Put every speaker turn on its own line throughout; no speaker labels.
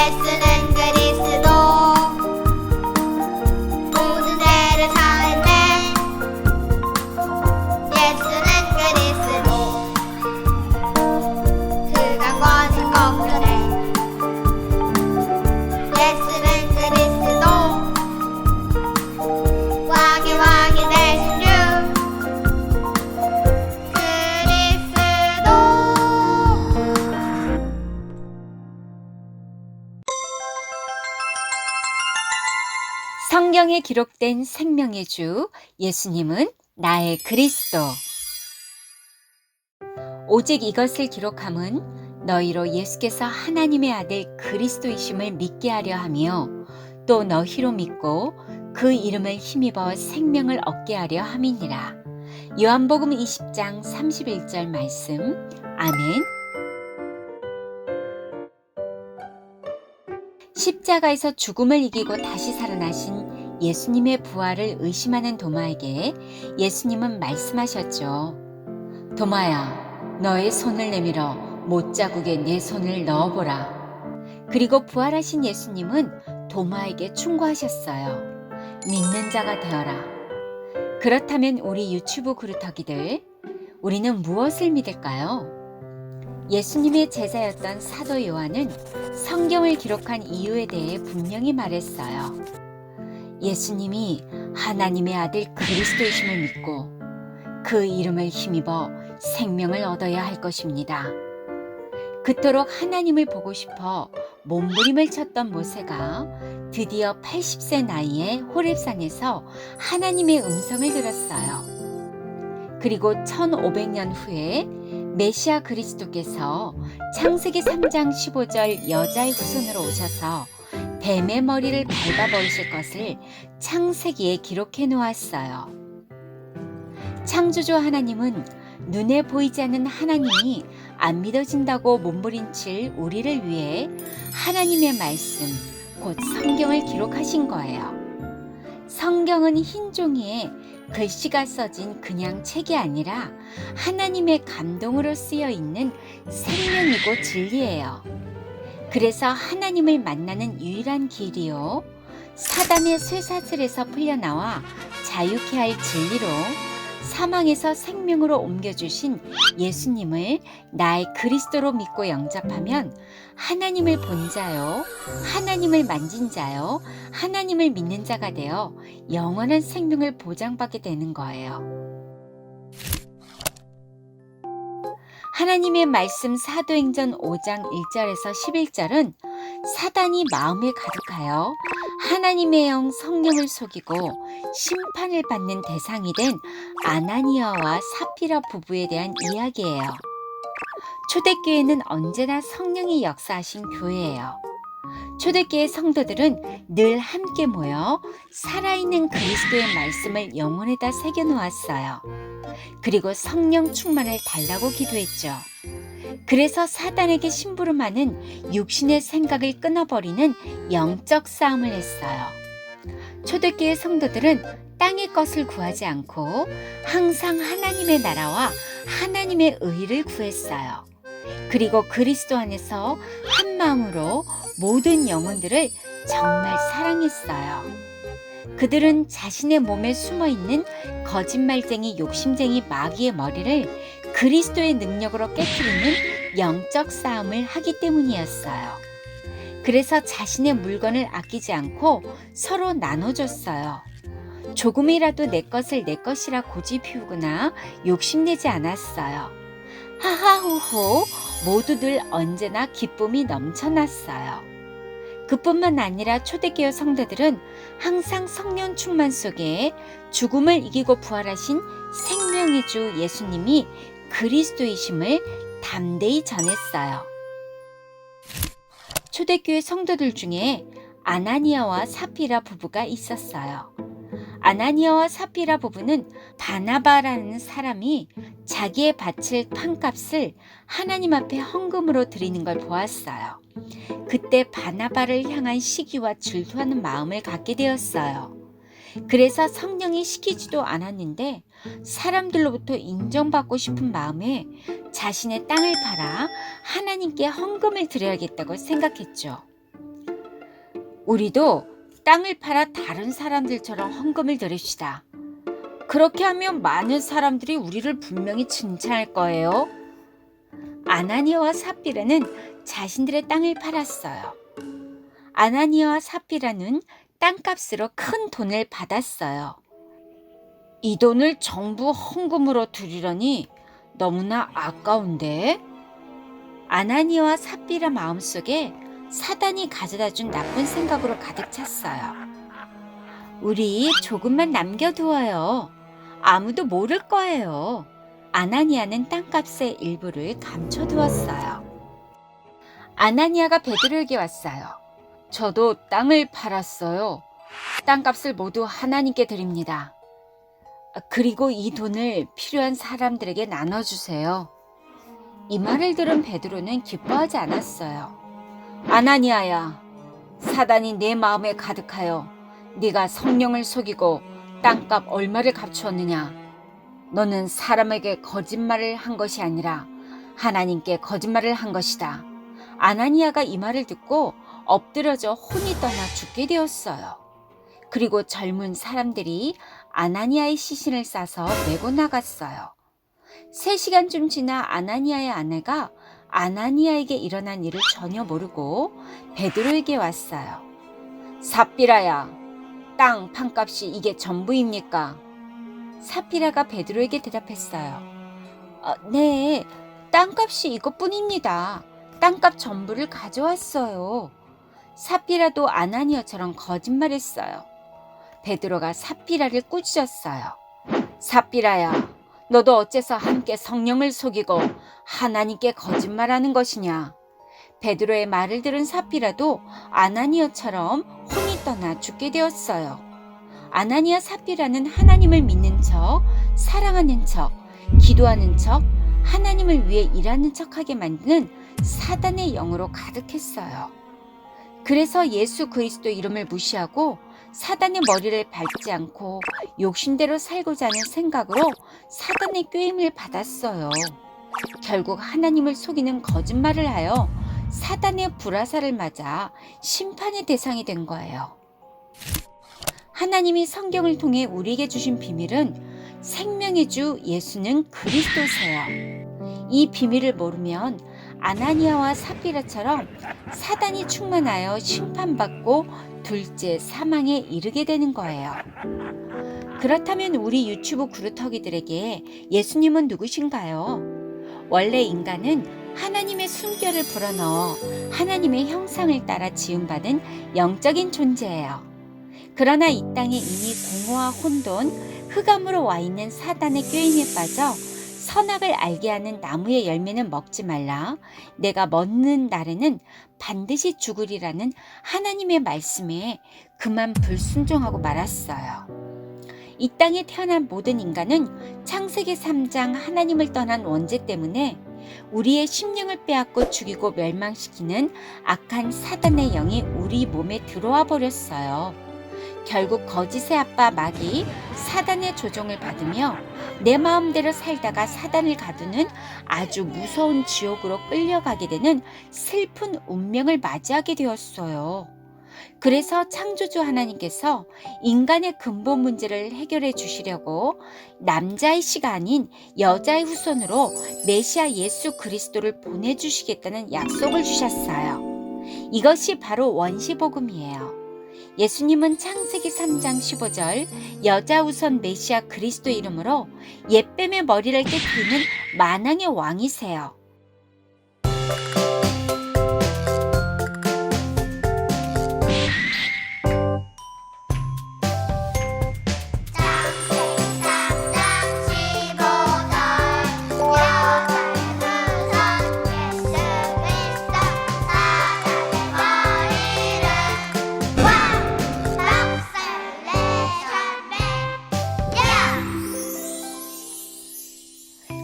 예수는 그리스도 모든 죄를 사했네. 예수는 그리스도 그가 거짓 거꾸네. 예수는 그리스도 왕이 되신 주 그리스도.
성경에 기록된 생명의 주 예수님은 나의 그리스도. 오직 이것을 기록함은 너희로 예수께서 하나님의 아들 그리스도이심을 믿게 하려 하며 또 너희로 믿고 그 이름을 힘입어 생명을 얻게 하려 함이니라. 요한복음 20장 31절 말씀. 아멘. 십자가에서 죽음을 이기고 다시 살아나신 예수님의 부활을 의심하는 도마에게 예수님은 말씀하셨죠. 도마야, 너의 손을 내밀어 못자국에 내 손을 넣어보라. 그리고 부활하신 예수님은 도마에게 충고하셨어요. 믿는 자가 되어라. 그렇다면 우리 유튜브 그루터기들, 우리는 무엇을 믿을까요? 예수님의 제자였던 사도 요한은 성경을 기록한 이유에 대해 분명히 말했어요. 예수님이 하나님의 아들 그리스도이심을 믿고 그 이름을 힘입어 생명을 얻어야 할 것입니다. 그토록 하나님을 보고 싶어 몸부림을 쳤던 모세가 드디어 80세 나이에 호렙산에서 하나님의 음성을 들었어요. 그리고 1500년 후에 메시아 그리스도께서 창세기 3장 15절 여자의 후손으로 오셔서 뱀의 머리를 밟아버리실 것을 창세기에 기록해 놓았어요. 창조주 하나님은 눈에 보이지 않는 하나님이 안 믿어진다고 몸부림칠 우리를 위해 하나님의 말씀, 곧 성경을 기록하신 거예요. 성경은 흰 종이에 글씨가 써진 그냥 책이 아니라 하나님의 감동으로 쓰여 있는 생명이고 진리예요. 그래서 하나님을 만나는 유일한 길이요, 사단의 쇠사슬에서 풀려나와 자유케 할 진리로 사망에서 생명으로 옮겨주신 예수님을 나의 그리스도로 믿고 영접하면 하나님을 본 자요, 하나님을 만진 자요, 하나님을 믿는 자가 되어 영원한 생명을 보장받게 되는 거예요. 하나님의 말씀 사도행전 5장 1절에서 11절은 사단이 마음에 가득하여 하나님의 영 성령을 속이고 심판을 받는 대상이 된 아나니아와 사피라 부부에 대한 이야기예요. 초대교회는 언제나 성령이 역사하신 교회예요. 초대교회 성도들은 늘 함께 모여 살아있는 그리스도의 말씀을 영혼에다 새겨놓았어요. 그리고 성령 충만을 달라고 기도했죠. 그래서 사단에게 심부름하는 육신의 생각을 끊어버리는 영적 싸움을 했어요. 초대교회 성도들은 땅의 것을 구하지 않고 항상 하나님의 나라와 하나님의 의를 구했어요. 그리고 그리스도 안에서 한 마음으로 모든 영혼들을 정말 사랑했어요. 그들은 자신의 몸에 숨어있는 거짓말쟁이 욕심쟁이 마귀의 머리를 그리스도의 능력으로 깨트리는 영적 싸움을 하기 때문이었어요. 그래서 자신의 물건을 아끼지 않고 서로 나눠줬어요. 조금이라도 내 것을 내 것이라 고집 피우거나 욕심내지 않았어요. 하하호호, 모두들 언제나 기쁨이 넘쳐났어요. 그뿐만 아니라 초대교회 성도들은 항상 성령 충만 속에 죽음을 이기고 부활하신 생명의 주 예수님이 그리스도이심을 담대히 전했어요. 초대교회 성도들 중에 아나니아와 사피라 부부가 있었어요. 아나니아와 사피라 부부는 바나바라는 사람이 자기의 바칠 판값을 하나님 앞에 헌금으로 드리는 걸 보았어요. 그때 바나바를 향한 시기와 질투하는 마음을 갖게 되었어요. 그래서 성령이 시키지도 않았는데 사람들로부터 인정받고 싶은 마음에 자신의 땅을 팔아 하나님께 헌금을 드려야겠다고 생각했죠. 우리도 땅을 팔아 다른 사람들처럼 헌금을 드립시다. 그렇게 하면 많은 사람들이 우리를 분명히 칭찬할 거예요. 아나니아와 삽비라는 자신들의 땅을 팔았어요. 아나니아와 삽비라는 땅값으로 큰 돈을 받았어요. 이 돈을 전부 헌금으로 드리려니 너무나 아까운데? 아나니아와 삽비라 마음속에 사단이 가져다 준 나쁜 생각으로 가득 찼어요. 우리 조금만 남겨두어요. 아무도 모를 거예요. 아나니아는 땅값의 일부를 감춰두었어요. 아나니아가 베드로에게 왔어요. 저도 땅을 팔았어요. 땅값을 모두 하나님께 드립니다. 그리고 이 돈을 필요한 사람들에게 나눠주세요. 이 말을 들은 베드로는 기뻐하지 않았어요. 아나니아야, 사단이 내 마음에 가득하여 네가 성령을 속이고 땅값 얼마를 감추었느냐? 너는 사람에게 거짓말을 한 것이 아니라 하나님께 거짓말을 한 것이다. 아나니아가 이 말을 듣고 엎드려져 혼이 떠나 죽게 되었어요. 그리고 젊은 사람들이 아나니아의 시신을 싸서 메고 나갔어요. 3시간쯤 지나 아나니아의 아내가 아나니아에게 일어난 일을 전혀 모르고 베드로에게 왔어요. 삽비라야, 땅 판값이 이게 전부입니까? 삽비라가 베드로에게 대답했어요. 네, 땅값이 이것뿐입니다. 땅값 전부를 가져왔어요. 삽비라도 아나니아처럼 거짓말했어요. 베드로가 삽비라를 꾸짖었어요. 삽비라야, 너도 어째서 함께 성령을 속이고 하나님께 거짓말하는 것이냐? 베드로의 말을 들은 삽비라도 아나니아처럼 혼이 떠나 죽게 되었어요. 아나니아 삽비라는 하나님을 믿는 척, 사랑하는 척, 기도하는 척, 하나님을 위해 일하는 척하게 만드는 사단의 영으로 가득했어요. 그래서 예수 그리스도 이름을 무시하고 사단의 머리를 밟지 않고 욕심대로 살고자 하는 생각으로 사단의 꾀임을 받았어요. 결국 하나님을 속이는 거짓말을 하여 사단의 불화살을 맞아 심판의 대상이 된 거예요. 하나님이 성경을 통해 우리에게 주신 비밀은 생명의 주 예수는 그리스도세요. 이 비밀을 모르면 아나니아와 삽비라처럼 사단이 충만하여 심판받고 둘째 사망에 이르게 되는 거예요. 그렇다면 우리 유튜브 그루터기들에게 예수님은 누구신가요? 원래 인간은 하나님의 숨결을 불어넣어 하나님의 형상을 따라 지음받은 영적인 존재예요. 그러나 이 땅에 이미 공허와 혼돈, 흑암으로 와 있는 사단의 꾀임에 빠져 선악을 알게 하는 나무의 열매는 먹지 말라. 내가 먹는 날에는 반드시 죽으리라는 하나님의 말씀에 그만 불순종하고 말았어요. 이 땅에 태어난 모든 인간은 창세기 3장 하나님을 떠난 원죄 때문에 우리의 심령을 빼앗고 죽이고 멸망시키는 악한 사단의 영이 우리 몸에 들어와 버렸어요. 결국 거짓의 아빠 마귀 사단의 조종을 받으며 내 마음대로 살다가 사단을 가두는 아주 무서운 지옥으로 끌려가게 되는 슬픈 운명을 맞이하게 되었어요. 그래서 창조주 하나님께서 인간의 근본 문제를 해결해 주시려고 남자의 씨가 아닌 여자의 후손으로 메시아 예수 그리스도를 보내주시겠다는 약속을 주셨어요. 이것이 바로 원시복음이에요. 예수님은 창세기 3장 15절 여자 우선 메시아 그리스도 이름으로 옛뱀의 머리를 깨트리는 만왕의 왕이세요.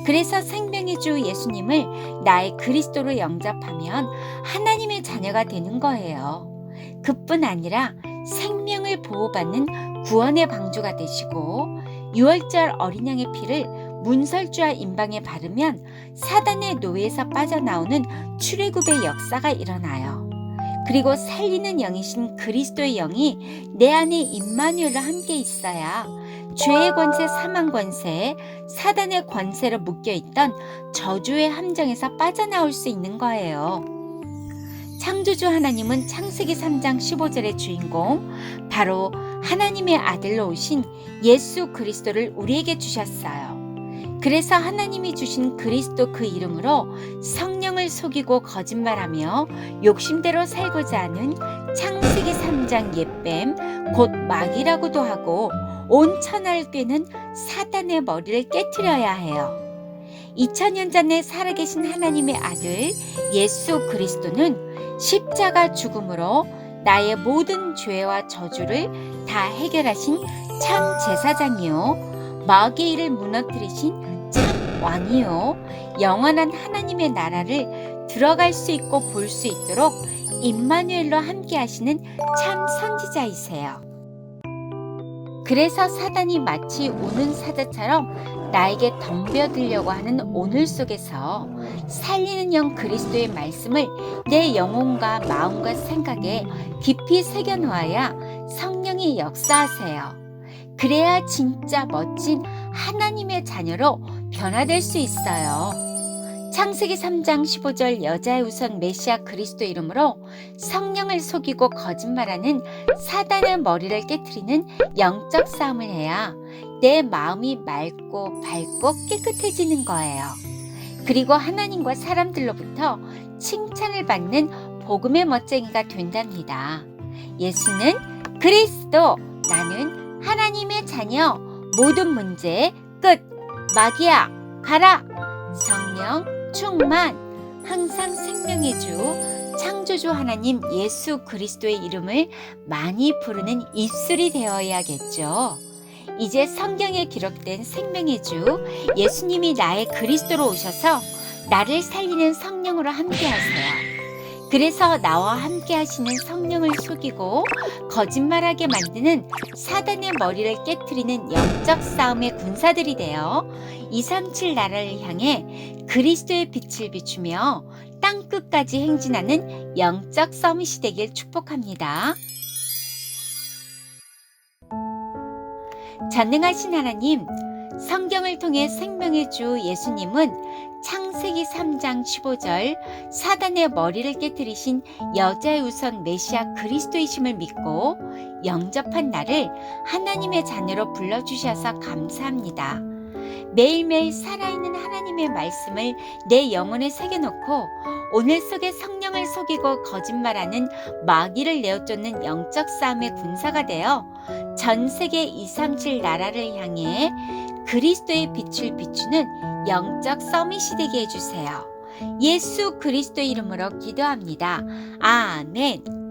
그래서 생명의 주 예수님을 나의 그리스도로 영접하면 하나님의 자녀가 되는 거예요. 그뿐 아니라 생명을 보호받는 구원의 방주가 되시고 6월절 어린 양의 피를 문설주와 임방에 바르면 사단의 노예에서 빠져나오는 출애굽의 역사가 일어나요. 그리고 살리는 영이신 그리스도의 영이 내 안에 임마누엘과 함께 있어야 죄의 권세, 사망 권세, 사단의 권세로 묶여있던 저주의 함정에서 빠져나올 수 있는 거예요. 창조주 하나님은 창세기 3장 15절의 주인공, 바로 하나님의 아들로 오신 예수 그리스도를 우리에게 주셨어요. 그래서 하나님이 주신 그리스도 그 이름으로 성령을 속이고 거짓말하며 욕심대로 살고자 하는 창세기 3장 옛뱀, 곧 마귀라고도 하고 온 천하를 꿰는 사단의 머리를 깨트려야 해요. 2000년 전에 살아계신 하나님의 아들 예수 그리스도는 십자가 죽음으로 나의 모든 죄와 저주를 다 해결하신 참 제사장이요, 마귀의 일을 무너뜨리신 참 왕이요, 영원한 하나님의 나라를 들어갈 수 있고 볼 수 있도록 임마누엘로 함께 하시는 참 선지자이세요. 그래서 사단이 마치 우는 사자처럼 나에게 덤벼들려고 하는 오늘 속에서 살리는 영 그리스도의 말씀을 내 영혼과 마음과 생각에 깊이 새겨놓아야 성령이 역사하세요. 그래야 진짜 멋진 하나님의 자녀로 변화될 수 있어요. 창세기 3장 15절 여자의 우선 메시아 그리스도 이름으로 성령을 속이고 거짓말하는 사단의 머리를 깨트리는 영적 싸움을 해야 내 마음이 맑고 밝고 깨끗해지는 거예요. 그리고 하나님과 사람들로부터 칭찬을 받는 복음의 멋쟁이가 된답니다. 예수는 그리스도, 나는 하나님의 자녀, 모든 문제 끝, 마귀야 가라, 성령 충만, 항상 생명의 주, 창조주 하나님 예수 그리스도의 이름을 많이 부르는 입술이 되어야겠죠. 이제 성경에 기록된 생명의 주 예수님이 나의 그리스도로 오셔서 나를 살리는 성령으로 함께 하세요. 그래서 나와 함께 하시는 성령을 속이고 거짓말하게 만드는 사단의 머리를 깨트리는 영적 싸움의 군사들이 되어 237 나라를 향해 그리스도의 빛을 비추며 땅끝까지 행진하는 영적 서밋이 되길 축복합니다. 전능하신 하나님, 성경을 통해 생명의 주 예수님은 창세기 3장 15절 사단의 머리를 깨뜨리신 여자의 우선 메시아 그리스도이심을 믿고 영접한 나를 하나님의 자녀로 불러주셔서 감사합니다. 매일매일 살아있는 하나님의 말씀을 내 영혼에 새겨놓고 오늘 속에 성령을 속이고 거짓말하는 마귀를 내어쫓는 영적 싸움의 군사가 되어 전 세계 237 나라를 향해 그리스도의 빛을 비추는 영적 서밋이 되게 해주세요. 예수 그리스도 이름으로 기도합니다. 아멘.